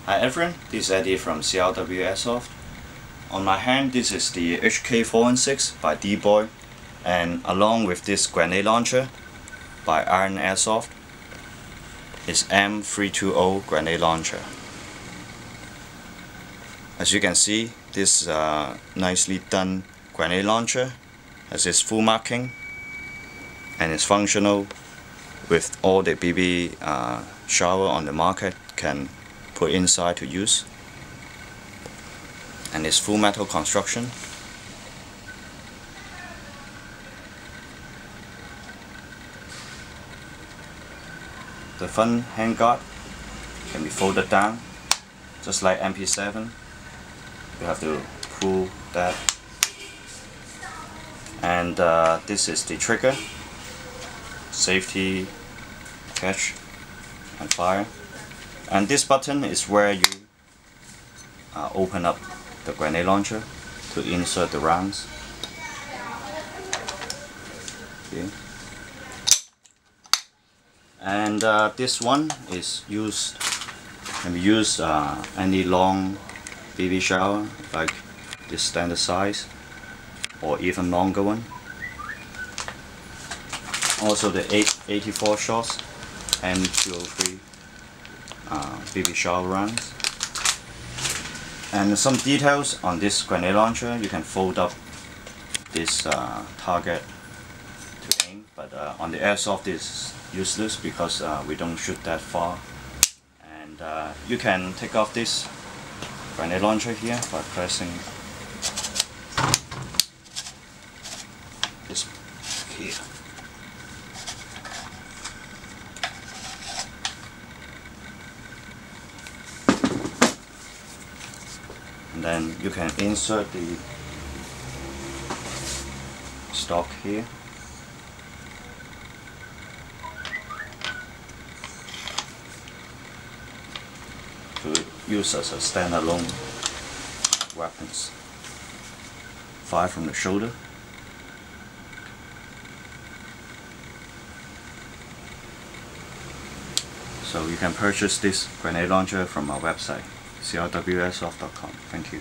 Hi everyone, this is Eddie from CRW Airsoft. On my hand, this is the HK416 by D-Boy, and along with this grenade launcher by Iron Airsoft is M320 grenade launcher. As you can see, this nicely done grenade launcher has its full marking and is functional with all the BB shower on the market can put inside to use, and its full metal construction. The front handguard can be folded down just like MP7. You have to pull that, and this is the trigger, safety, catch and fire, and this button is where you open up the grenade launcher to insert the rounds. Okay. And this one is can be used any long BB shower like this standard size or even longer one. Also the 84 shots M320A1 BB shower rounds. And some details on this grenade launcher: you can fold up this target to aim, but on the Airsoft is useless because we don't shoot that far. And you can take off this grenade launcher here by pressing this here. And then you can insert the stock here. To use as a standalone weapons. Fire from the shoulder. So you can purchase this grenade launcher from our website, crwairsoft.com. Thank you.